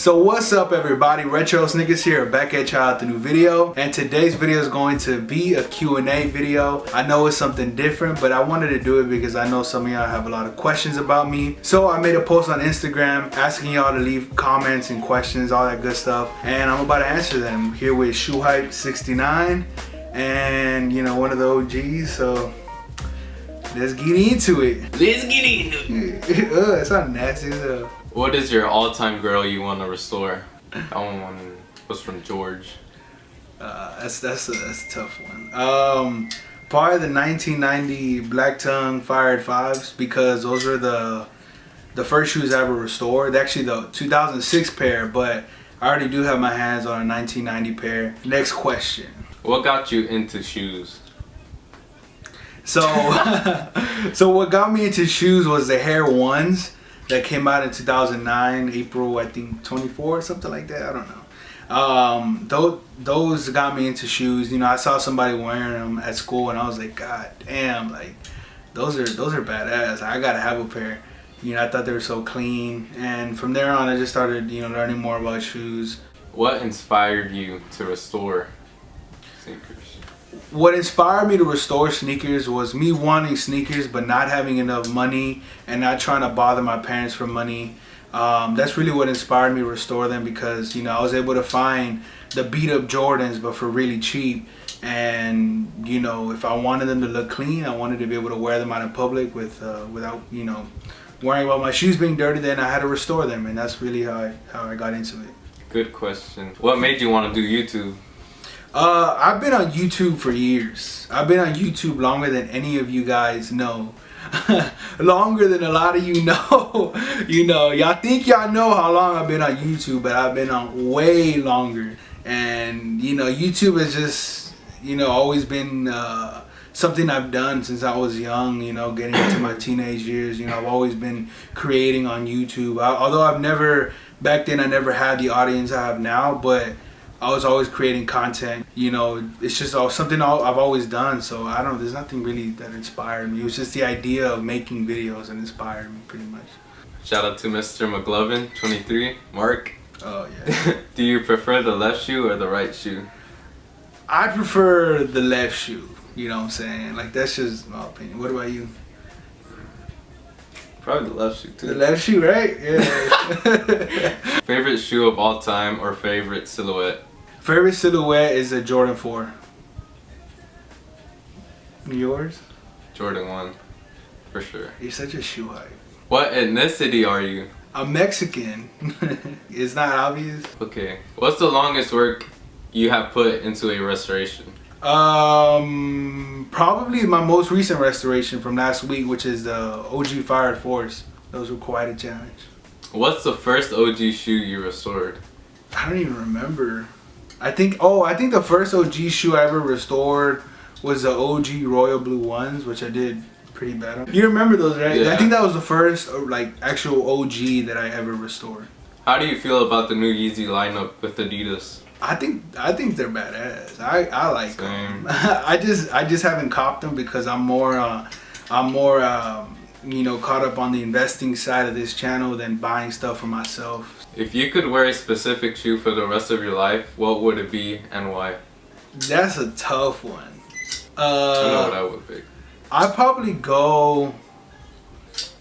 So what's up everybody, Retro Sneakers here, back at y'all with a new video, and today's video is going to be a Q&A video. I know it's something different, but I wanted to do it because I know some of y'all have a lot of questions about me. So I made a post on Instagram asking y'all to leave comments and questions, all that good stuff, and I'm about to answer them here with SHOEHYPE69 and you know, one of the OGs. So let's get into it. Let's get into it. It's not nasty as hell. What is your all-time girl you want to restore? That one was from George. That's a tough one. Probably the 1990 Black Tongue Fired Fives, because those are the first shoes I ever restored. Actually, the 2006 pair, but I already do have my hands on a 1990 pair. Next question. What got you into shoes? So, so what got me into shoes was the Hair Ones that came out in 2009, April, I think 24 or something like that. I don't know. Those got me into shoes. You know, I saw somebody wearing them at school, and I was like, God damn, like those are badass. I gotta have a pair. You know, I thought they were so clean, and from there on, I just started, you know, learning more about shoes. What inspired you to restore sneakers? What inspired me to restore sneakers was me wanting sneakers but not having enough money and not trying to bother my parents for money. That's really what inspired me to restore them, because, you know, I was able to find the beat up Jordans but for really cheap. And, you know, if I wanted them to look clean, I wanted to be able to wear them out in public without, you know, worrying about my shoes being dirty. Then I had to restore them, and that's really how I got into it. Good question. What made you want to do YouTube? I've been on YouTube for years. I've been on YouTube longer than any of you guys know. Longer than a lot of you know. You know, y'all think y'all know how long I've been on YouTube, but I've been on way longer. And, you know, YouTube has just, you know, always been something I've done since I was young, you know, getting into my teenage years. You know, I've always been creating on YouTube. Although back then I never had the audience I have now, but I was always creating content. You know, it's just something I've always done. So I don't know, there's nothing really that inspired me. It was just the idea of making videos that inspired me, pretty much. Shout out to Mr. McLovin, 23, Mark. Oh yeah. Do you prefer the left shoe or the right shoe? I prefer the left shoe. You know what I'm saying? Like, that's just my opinion. What about you? Probably the left shoe too. The left shoe, right? Yeah. Favorite shoe of all time or favorite silhouette? Favorite silhouette is a Jordan 4. Yours? Jordan 1, for sure. You're such a shoe hype. What ethnicity are you? I'm Mexican. It's not obvious. Okay. What's the longest work you have put into a restoration? Probably my most recent restoration from last week, which is the OG Fired Force. Those were quite a challenge. What's the first OG shoe you restored? I don't even remember. I think the first OG shoe I ever restored was the OG Royal Blue Ones, which I did pretty bad on. You remember those, right? Yeah. I think that was the first like actual OG that I ever restored. How do you feel about the new Yeezy lineup with Adidas? I think they're badass. I like them. I just haven't copped them because I'm more you know, caught up on the investing side of this channel than buying stuff for myself. If you could wear a specific shoe for the rest of your life, what would it be and why? That's a tough one. I know what I would pick. I'd probably go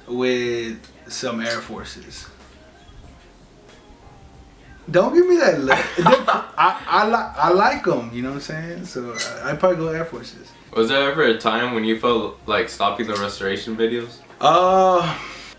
with some Air Forces. Don't give me that look. I like them, you know what I'm saying? So I'd probably go Air Forces. Was there ever a time when you felt like stopping the restoration videos?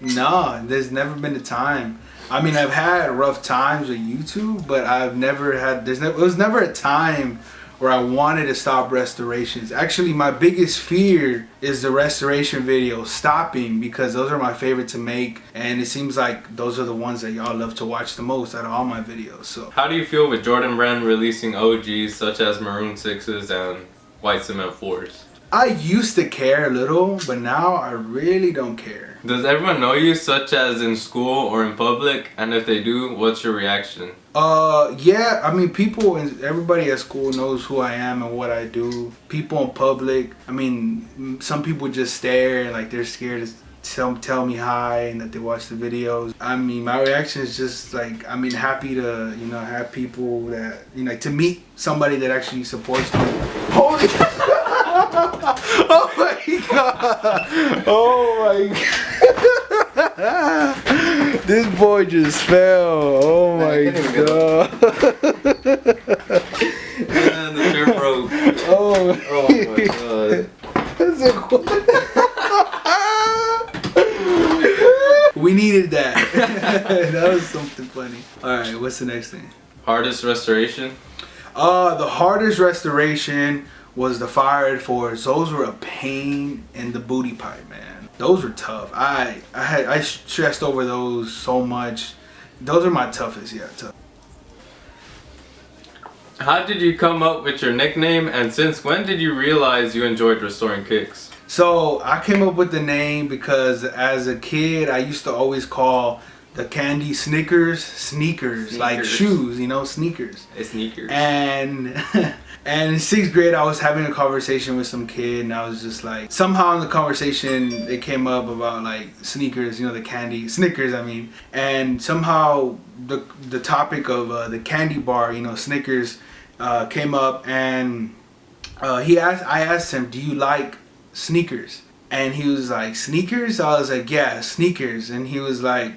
No, there's never been a time. I mean, I've had rough times with YouTube, but I've never had, it was never a time where I wanted to stop restorations. Actually, my biggest fear is the restoration video stopping, because those are my favorite to make, and it seems like those are the ones that y'all love to watch the most out of all my videos. So how do you feel with Jordan Brand releasing OGs such as Maroon 6s and White Cement 4s? I used to care a little, but now I really don't care. Does everyone know you, such as in school or in public? And if they do, what's your reaction? Yeah, I mean, everybody at school knows who I am and what I do. People in public, I mean, some people just stare like they're scared tell me hi and that they watch the videos. I mean, my reaction is just like, I mean, happy to, you know, have people that, you know, like, to meet somebody that actually supports me. Holy oh my god! Oh my god! This boy just fell. Oh my god! And the chair broke. Oh my god! We needed that. That was something funny. Alright, what's the next thing? Hardest restoration? The hardest restoration was the fire fours. Those were a pain in the booty pipe, man. Those were tough. I stressed over those so much. Those are my toughest, yeah, tough. How did you come up with your nickname, and since when did you realize you enjoyed restoring kicks? So I came up with the name because as a kid I used to always call the candy sneakers, like shoes, you know, sneakers. It's sneakers. And and in 6th grade I was having a conversation with some kid, and I was just like, somehow in the conversation it came up about like sneakers, you know, the candy Snickers, I mean, and somehow the topic of the candy bar, you know, Snickers, came up, and I asked him, do you like sneakers? And he was like, sneakers? I was like, yeah, sneakers. And he was like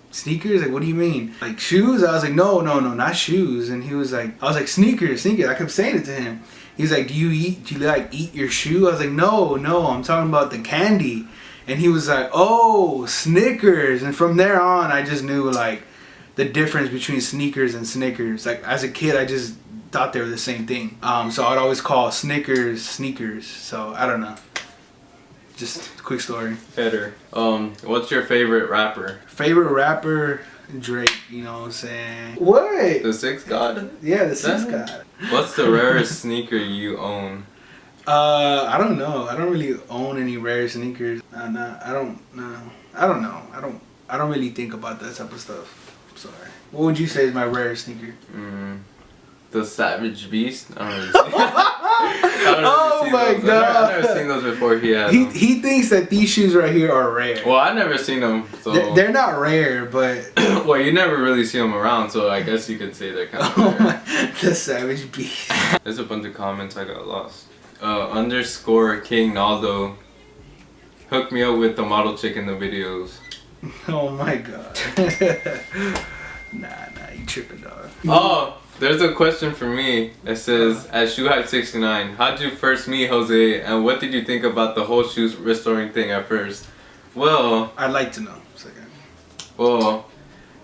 sneakers? Like, what do you mean? Like shoes? I was like, no, not shoes. And he was like, I was like, sneakers. I kept saying it to him. He's like, do you like eat your shoe? I was like, no, I'm talking about the candy. And he was like, oh, Snickers. And from there on, I just knew like the difference between sneakers and Snickers. Like as a kid, I just thought they were the same thing. So I'd always call Snickers sneakers. So I don't know. Just a quick story. Better. What's your favorite rapper? Favorite rapper? Drake, you know what I'm saying? What? The Sixth God? Yeah, the Sixth God. What's the rarest sneaker you own? I don't know. I don't really own any rare sneakers. I don't know. I don't really think about that type of stuff. I'm sorry. What would you say is my rarest sneaker? The Savage Beast. I don't really see. Oh my god! I've never seen those before. He thinks that these shoes right here are rare. Well, I've never seen them. So they're not rare, but well, you never really see them around, so I guess you could say they're kind of rare. The Savage Beast. There's a bunch of comments I got lost. _ King Naldo. Hook me up with the model chick in the videos. Oh my god. Nah, you tripping, dog. Oh. There's a question for me that says, at SHOEHYPE69, how did you first meet Jose, and what did you think about the whole shoes restoring thing at first? Well, I'd like to know. Well,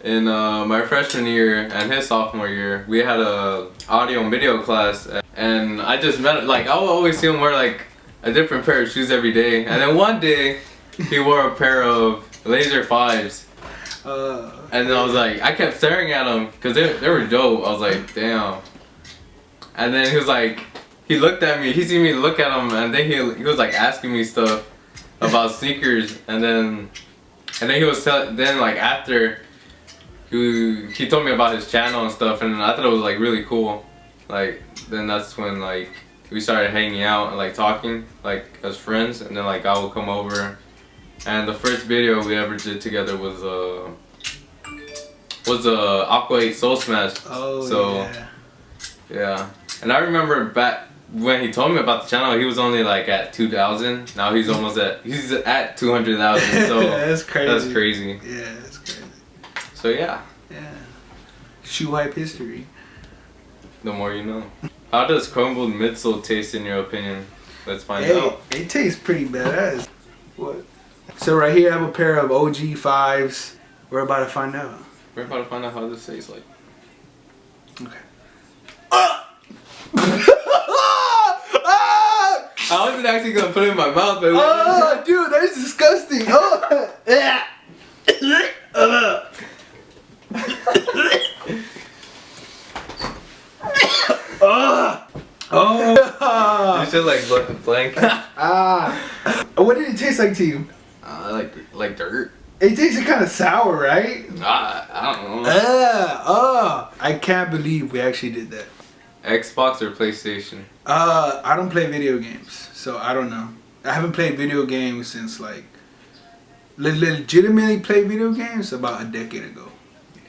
in my freshman year and his sophomore year, we had a audio and video class, and I just met, like, I would always see him wear like a different pair of shoes every day, and then one day he wore a pair of Laser 5s. And then I was like, I kept staring at them because they were dope. I was like, damn. And then he was like, he looked at me, he seen me look at him, and then he was like asking me stuff about sneakers, and then he was then like after he told me about his channel and stuff, and I thought it was like really cool. Like then that's when like we started hanging out and like talking like as friends, and then like I would come over. And the first video we ever did together was Aqua 8 Soul Smash. Oh, so, yeah. And I remember back when he told me about the channel, he was only like at 2,000. Now he's almost at 200,000. So that's crazy. That's crazy. Yeah, that's crazy. So yeah. Yeah. Shoehype history. The more you know. How does crumbled midsole taste in your opinion? Let's find out. It tastes pretty badass. What? So right here I have a pair of OG 5s. We're about to find out. We're about to find out how this tastes like. Okay. I wasn't actually gonna put it in my mouth, but oh, dude, that's disgusting. Oh. Oh. You should like blank. What did it taste like to you? Like dirt. It tasted kind of sour, right? I don't know. I can't believe we actually did that. Xbox or PlayStation? I don't play video games, so I don't know. I haven't played video games since like legitimately play video games about a decade ago.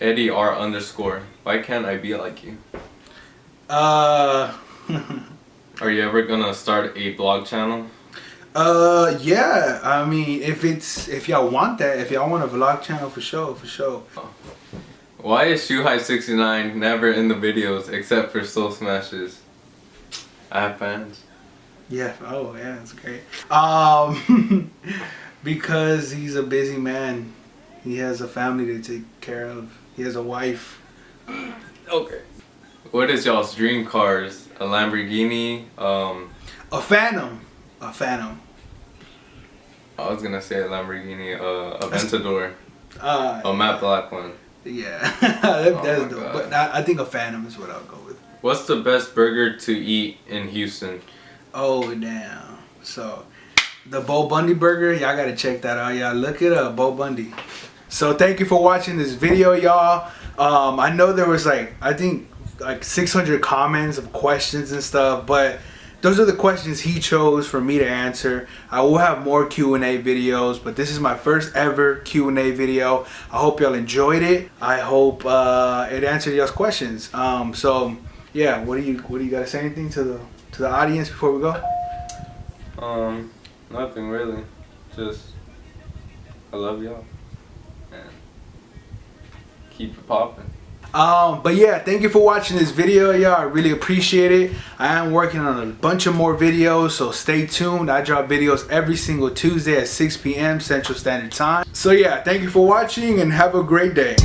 Eddie R _. Why can't I be like you? Uh, Are you ever gonna start a blog channel? yeah. I mean, if y'all want that, if y'all want a vlog channel, for sure. Why is SHOEHYPE69 never in the videos except for Soul Smashes? I have fans. Yeah. Oh, yeah. That's great. Because he's a busy man. He has a family to take care of. He has a wife. Okay. What is y'all's dream cars? A Lamborghini? A Phantom. A Phantom. I was gonna say a Lamborghini, a Aventador. A matte black one. Yeah. That's dope. God. But I think a Phantom is what I'll go with. What's the best burger to eat in Houston? Oh, damn. So, the Bo Bundy burger, y'all gotta check that out. Y'all look it up, Bo Bundy. So, thank you for watching this video, y'all. I know there was I think 600 comments of questions and stuff, but those are the questions he chose for me to answer. I will have more Q&A videos, but this is my first ever Q&A video. I hope y'all enjoyed it. I hope it answered y'all's questions. So yeah, what do you gotta say anything to the audience before we go? Nothing really. Just I love y'all and keep it popping. But yeah, thank you for watching this video, y'all. I really appreciate it. I am working on a bunch of more videos, so stay tuned. I drop videos every single Tuesday at 6 p.m. Central Standard Time. So yeah, thank you for watching and have a great day.